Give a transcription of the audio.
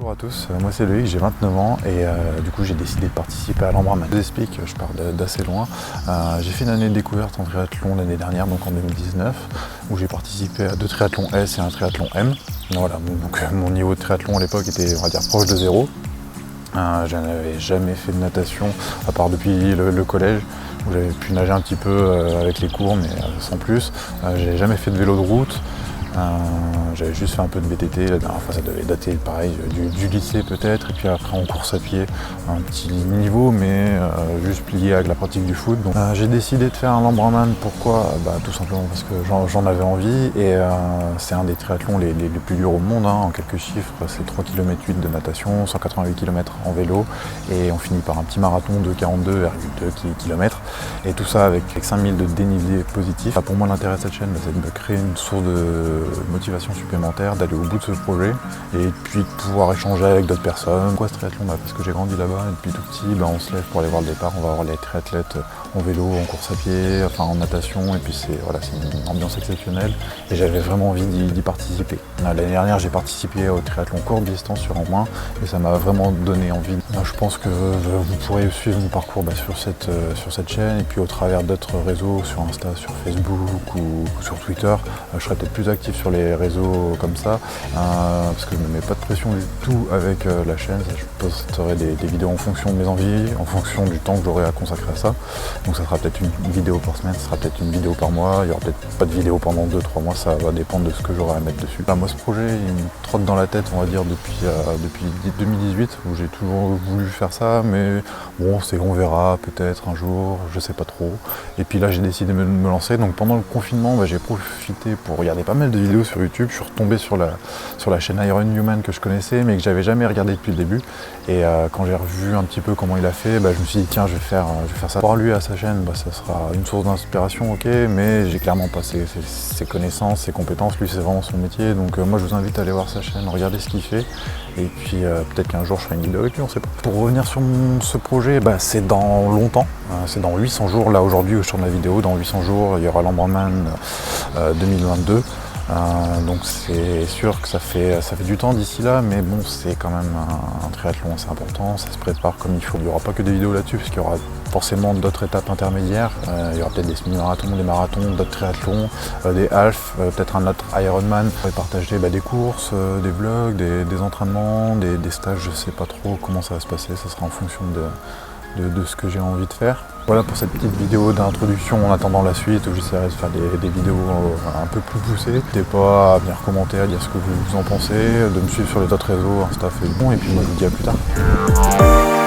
Bonjour à tous, moi c'est Loïc, j'ai 29 ans et du coup j'ai décidé de participer à l'Embrunman. Je vous explique, je pars d'assez loin. J'ai fait une année de découverte en triathlon l'année dernière, donc en 2019, où j'ai participé à 2 triathlons S et un triathlon M. Voilà, donc mon niveau de triathlon à l'époque était, on va dire, proche de zéro. Je n'avais jamais fait de natation, à part depuis le collège, où j'avais pu nager un petit peu avec les cours, mais sans plus. J'ai jamais fait de vélo de route. J'avais juste fait un peu de VTT, la dernière fois ça devait dater pareil du lycée peut-être, et puis après en course à pied, un petit niveau mais juste lié avec la pratique du foot. Donc j'ai décidé de faire un Lambrunman. Pourquoi? Tout simplement parce que j'en avais envie et c'est un des triathlons les plus durs au monde, en quelques chiffres, c'est 3 km 8 de natation, 188 km en vélo et on finit par un petit marathon de 42,2 km et tout ça avec 5000 de dénivelé positif. Pour moi l'intérêt de cette chaîne, c'est de créer une source de motivation supplémentaire, d'aller au bout de ce projet et puis de pouvoir échanger avec d'autres personnes. Pourquoi ce triathlon? Parce que j'ai grandi là-bas et depuis tout petit, on se lève pour aller voir le départ, on va voir les triathlètes en vélo, en course à pied, enfin en natation, et puis c'est une ambiance exceptionnelle et j'avais vraiment envie d'y participer. L'année dernière j'ai participé au triathlon courte distance sur Embrun et ça m'a vraiment donné envie. Je pense que vous pourrez suivre mon parcours sur cette chaîne et puis au travers d'autres réseaux, sur Insta, sur Facebook ou sur Twitter. Je serai peut-être plus actif sur les réseaux comme ça, parce que je ne me mets pas de pression du tout avec la chaîne. Je posterai des vidéos en fonction de mes envies, en fonction du temps que j'aurai à consacrer à ça. Donc ça sera peut-être une vidéo par semaine, ça sera peut-être une vidéo par mois, il n'y aura peut-être pas de vidéo pendant 2-3 mois, ça va dépendre de ce que j'aurai à mettre dessus. Moi ce projet il me trotte dans la tête, on va dire, depuis 2018, où j'ai toujours voulu faire ça, mais bon, on verra peut-être un jour, je sais pas trop. Et puis là j'ai décidé de me lancer, donc pendant le confinement j'ai profité pour regarder pas mal de vidéos sur YouTube. Je suis retombé sur la chaîne Ironhuman que je connaissais mais que j'avais jamais regardé depuis le début, et quand j'ai revu un petit peu comment il a fait, je me suis dit tiens, je vais faire ça. Pour lui à sa chaîne, ça sera une source d'inspiration, ok, mais j'ai clairement pas ses connaissances, ses compétences. Lui c'est vraiment son métier, donc moi je vous invite à aller voir sa chaîne, regarder ce qu'il fait, et puis peut-être qu'un jour je ferai une vidéo avec lui, on sait pas. Pour revenir sur ce projet, c'est dans longtemps, c'est dans 800 jours, là aujourd'hui où je tourne la vidéo, dans 800 jours il y aura l'Embrunman 2022. Donc c'est sûr que ça fait du temps d'ici là, mais bon, c'est quand même un triathlon assez important, ça se prépare comme il faut. Il n'y aura pas que des vidéos là-dessus, parce qu'il y aura forcément d'autres étapes intermédiaires. Il y aura peut-être des semi-marathons, des marathons, d'autres triathlons, des halfs, peut-être un autre Ironman. On pourrait partager des courses, des vlogs, des entraînements, des stages. Je sais pas trop comment ça va se passer, ça sera en fonction de ce que j'ai envie de faire. Voilà pour cette petite vidéo d'introduction en attendant la suite, où j'essaierai de faire des vidéos un peu plus poussées. N'hésitez pas à venir commenter, à dire ce que vous en pensez, de me suivre sur les autres réseaux, Insta, Facebook, et puis moi je vous dis à plus tard.